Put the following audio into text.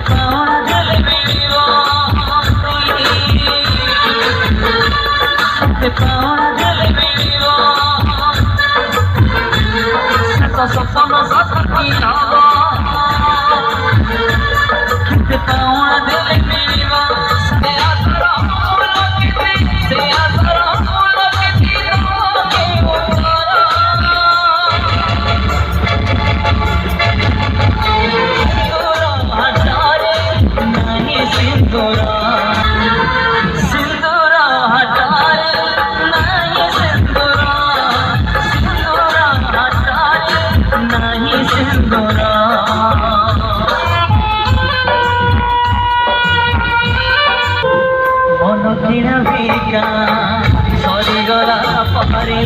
पावण दिल मिलिबो पावण दिल मिलिबो सपन सती हबो पावण दिल मिलिबो से आसर फूल के से आसर फूल के के उतारा सिंदूरा सिंदूरा हटारे नहीं सिंदूरा सिंदूरा हटारे नहीं सिंदूरा मन किना भिका सरीगला पहाड़ी